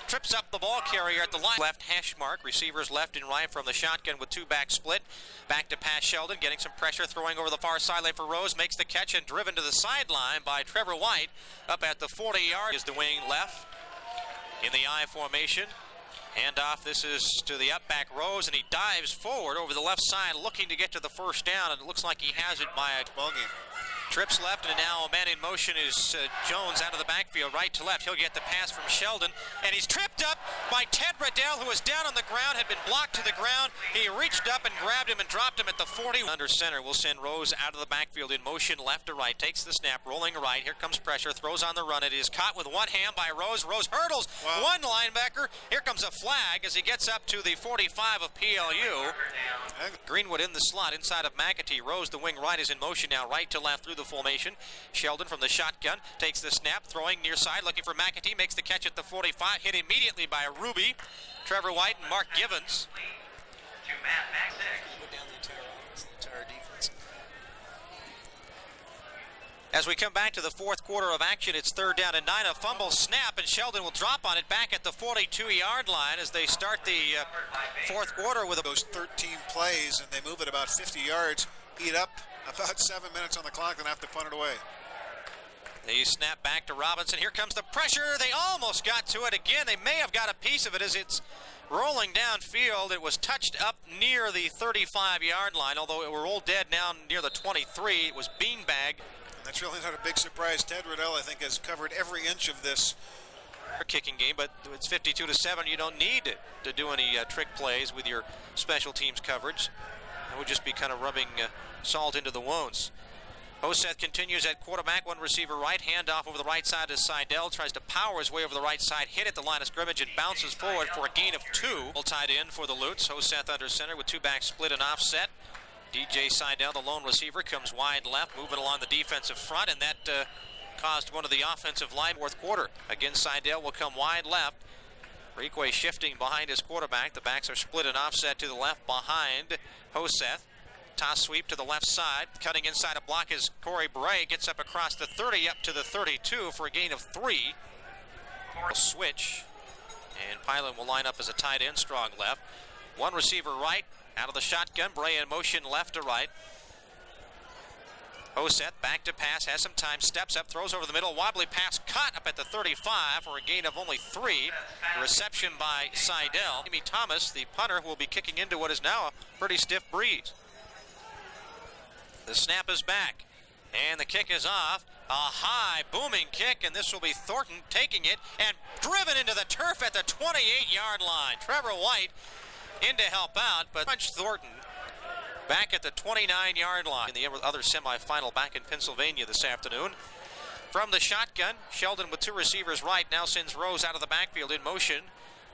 S3: trips up the ball carrier at the line. Left hash mark. Receivers left and right from the shotgun with two-back split. Back to pass Sheldon, getting some pressure, throwing over the far sideline for Rose. Makes the catch and driven to the sideline by Trevor White. Up at the 40-yard is the wing left in the I formation. Handoff, this is to the up back Rose, and he dives forward over the left side looking to get to the first down, and it looks like he has it by a ball game. Trips left, and now a man in motion is Jones out of the backfield, right to left. He'll get the pass from Sheldon, and he's tripped up by Ted Riddell, who was down on the ground, had been blocked to the ground. He reached up and grabbed him and dropped him at the 40. Under center, we'll send Rose out of the backfield in motion, left to right. Takes the snap, rolling right. Here comes pressure, throws on the run. It is caught with one hand by Rose. Rose hurdles one linebacker. Here comes a flag as he gets up to the 45 of PLU. Greenwood in the slot inside of McAtee. Rose, the wing right, is in motion now, right to left through the formation. Sheldon from the shotgun takes the snap, throwing near side, looking for McAtee, makes the catch at the 45, hit immediately by Ruby, Trevor White, and Mark Givens. As we come back to the fourth quarter of action, it's 3rd down and 9. A fumble snap, and Sheldon will drop on it back at the 42-yard line as they start the fourth quarter with
S2: those 13 plays, and they move it about 50 yards, eat up about 7 minutes on the clock, then have to punt it away.
S3: They snap back to Robinson. Here comes the pressure. They almost got to it again. They may have got a piece of it as it's rolling downfield. It was touched up near the 35-yard line, although it rolled dead down near the 23. It was beanbagged.
S2: That's really not a big surprise. Ted Riddell, I think, has covered every inch of this
S3: kicking game, but it's 52-7. You don't need to do any trick plays with your special teams coverage. It would just be kind of rubbing salt into the wounds. Hoseth continues at quarterback, one receiver right, handoff over the right side to Seidel, tries to power his way over the right side, hit at the line of scrimmage, and bounces forward for a gain of 2. Tied in for the Lutes. Hoseth under center with two-back split and offset. DJ Seidel, the lone receiver, comes wide left, moving along the defensive front, and that caused one of the offensive line fourth quarter. Again, Seidel will come wide left. Reekwe shifting behind his quarterback. The backs are split and offset to the left behind Hoseth. Toss sweep to the left side. Cutting inside a block is Corey Bray. Gets up across the 30 up to the 32 for a gain of 3. Switch. And Pilot will line up as a tight end, strong left. One receiver right. Out of the shotgun, Bray in motion left to right. Hoseth back to pass, has some time, steps up, throws over the middle, wobbly pass caught up at the 35 for a gain of only 3. The reception by Seidel. Amy Thomas, the punter, will be kicking into what is now a pretty stiff breeze. The snap is back, and the kick is off. A high, booming kick, and this will be Thornton taking it and driven into the turf at the 28-yard line. Trevor White in to help out, but Punch Thornton back at the 29-yard line in the other semifinal back in Pennsylvania this afternoon. From the shotgun, Sheldon with two receivers right now sends Rose out of the backfield in motion.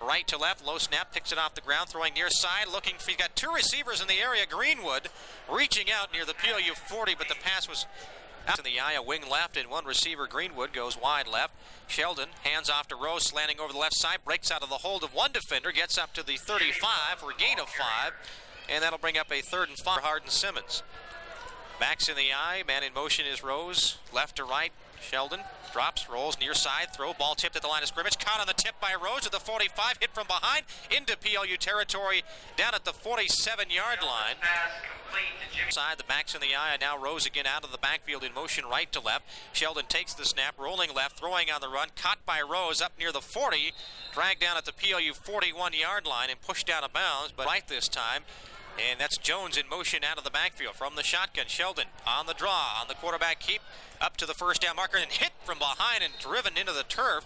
S3: Right to left, low snap, picks it off the ground, throwing near side, looking for, he's got two receivers in the area, Greenwood reaching out near the PLU 40, but the pass was out in the eye, a wing left, and one receiver, Greenwood, goes wide left. Sheldon hands off to Rose, slanting over the left side, breaks out of the hold of one defender, gets up to the 35 for a gain of 5, and that'll bring up a 3rd and 5 for Hardin Simmons. Backs in the eye, man in motion is Rose, left to right, Sheldon drops, rolls near side, throw, ball tipped at the line of scrimmage, caught on the tip by Rose at the 45, hit from behind into PLU territory down at the 47-yard line. Side, the backs in the eye, now Rose again out of the backfield in motion right to left. Sheldon takes the snap, rolling left, throwing on the run, caught by Rose up near the 40, dragged down at the PLU 41-yard line and pushed out of bounds, but right this time. And that's Jones in motion out of the backfield from the shotgun. Sheldon on the draw, on the quarterback keep, up to the first down marker and hit from behind and driven into the turf.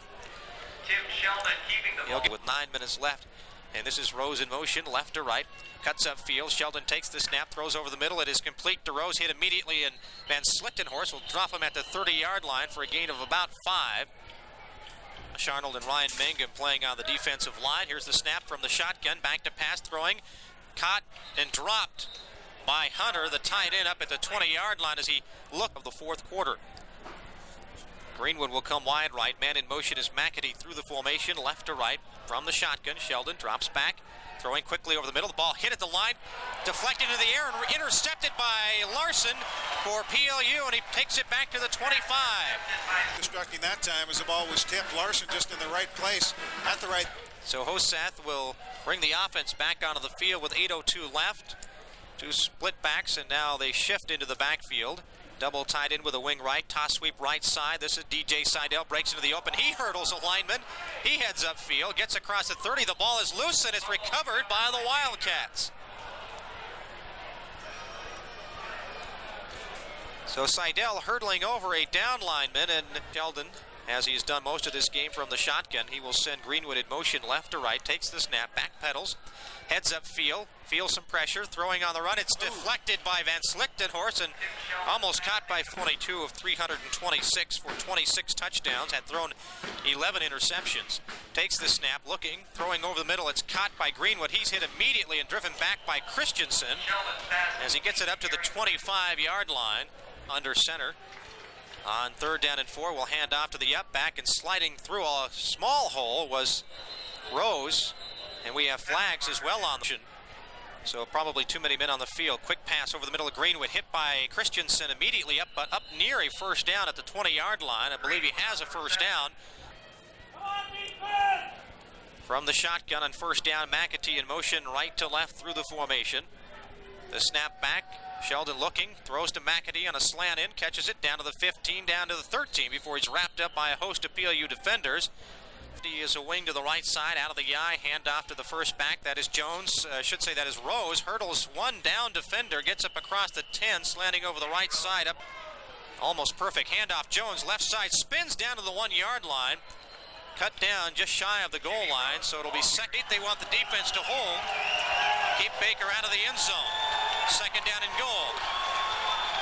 S1: Tim Sheldon keeping the ball.
S3: With 9 minutes left. And this is Rose in motion, left to right. Cuts up field. Sheldon takes the snap, throws over the middle. It is complete to Rose, hit immediately, and Van Slichtenhorst will drop him at the 30-yard line for a gain of about 5. Sharnold and Ryan Mangum playing on the defensive line. Here's the snap from the shotgun, back to pass, throwing. Caught and dropped by Hunter, the tight end, up at the 20-yard line as he looked of the fourth quarter. Greenwood will come wide right. Man in motion is McAtee through the formation, left to right from the shotgun. Sheldon drops back, throwing quickly over the middle. The ball hit at the line, deflected into the air, and intercepted by Larson for PLU, and he takes it back to the 25.
S2: Destructing that time as the ball was tipped. Larson just in the right place at the right.
S3: So Hosath will bring the offense back onto the field with 8:02 left. Two split backs, and now they shift into the backfield. Double tied in with a wing right, toss sweep right side. This is DJ Seidel, breaks into the open. He hurdles a lineman. He heads upfield, gets across the 30. The ball is loose, and it's recovered by the Wildcats. So Seidel hurdling over a down lineman, and Sheldon, as he's done most of this game from the shotgun, he will send Greenwood in motion left to right, takes the snap, backpedals, heads upfield, feels some pressure, throwing on the run. It's deflected by Van Slichtenhorst and almost caught by 22 of 326 for 26 touchdowns, had thrown 11 interceptions. Takes the snap, looking, throwing over the middle. It's caught by Greenwood. He's hit immediately and driven back by Christensen as he gets it up to the 25-yard line under center. On 3rd down and 4, we'll hand off to the up back, and sliding through a small hole was Rose, and we have flags as well on the. So probably too many men on the field. Quick pass over the middle of Greenwood, hit by Christensen immediately up, but up near a first down at the 20-yard line. I believe he has a first down. From the shotgun on 1st down, McAtee in motion right to left through the formation. The snap back. Sheldon looking, throws to McAtee on a slant in, catches it down to the 15, down to the 13 before he's wrapped up by a host of PLU defenders. He is a wing to the right side, out of the eye, hand off to the first back. That is Jones, should say that is Rose. Hurdles one down defender, gets up across the 10, slanting over the right side, up almost perfect. Handoff, Jones, left side, spins down to the 1-yard line. Cut down just shy of the goal line, so it'll be second. They want the defense to hold. Keep Baker out of the end zone. 2nd down and goal.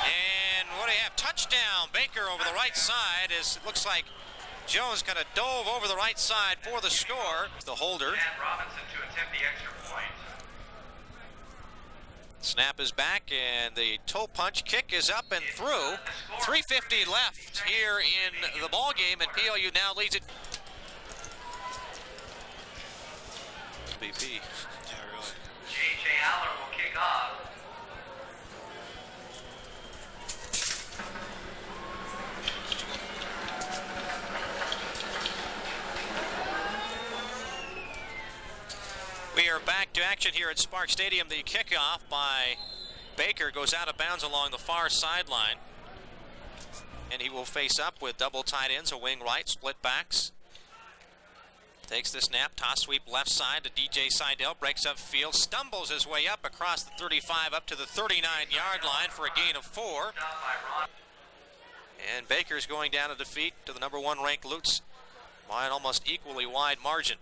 S3: And what do you have? Touchdown, Baker over the right side. As it looks like Jones kind of dove over the right side for the score. The holder.
S1: And Robinson to attempt the extra point.
S3: Snap is back, and the toe punch kick is up and through. 3:50 left here in the ball game, and PLU now leads it. BP.
S2: Yeah, really.
S1: J.J. Aller will kick off.
S3: We are back to action here at Spark Stadium. The kickoff by Baker goes out of bounds along the far sideline. And he will face up with double tight ends, a wing right, split backs. Takes the snap, toss sweep left side to DJ Seidel, breaks up field, stumbles his way up across the 35 up to the 39-yard line for a gain of 4. And Baker's going down to defeat to the number 1 ranked Lutz by an almost equally wide margin.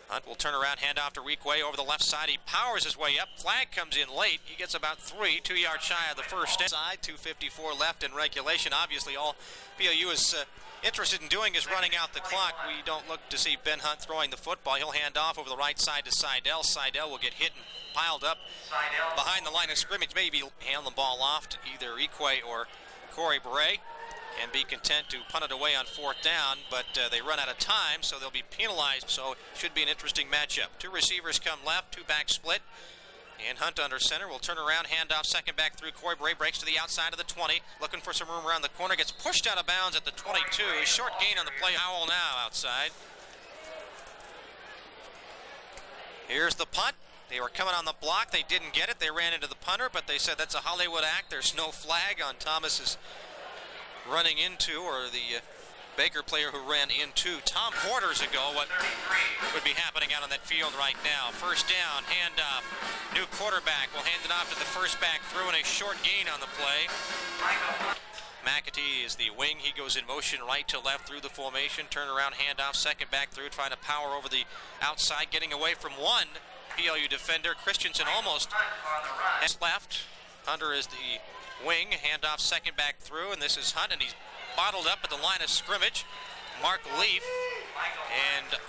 S3: Hunt will turn around, hand off to Reekwe over the left side. He powers his way up. Flag comes in late. He gets about 2 yards shy of the first side. 2:54 left in regulation. Obviously, all PLU is interested in doing is running out the clock. We don't look to see Ben Hunt throwing the football. He'll hand off over the right side to Seidel. Seidel will get hit and piled up behind the line of scrimmage. Maybe hand the ball off to either Reekwe or Corey Bray and be content to punt it away on 4th down, but they run out of time, so they'll be penalized. So it should be an interesting matchup. 2 receivers come left, 2 back split, and Hunt under center will turn around, hand off, second back through. Corey Bray breaks to the outside of the 20, looking for some room around the corner, gets pushed out of bounds at the 22. Short gain on the play. Howell now outside. Here's the punt. They were coming on the block. They didn't get it. They ran into the punter, but they said that's a Hollywood act. There's no flag on Thomas's running into, or the Baker player who ran into Tom quarters ago. What would be happening out on that field right now? 1st down, handoff. New quarterback will hand it off to the first back through, and a short gain on the play. McAtee is the wing. He goes in motion right to left through the formation. Turn around, handoff, second back through, trying to power over the outside, getting away from one PLU defender. Christensen almost left. Hunter is the wing, handoff, second back through, and this is Hunt, and he's bottled up at the line of scrimmage. Mark Leaf and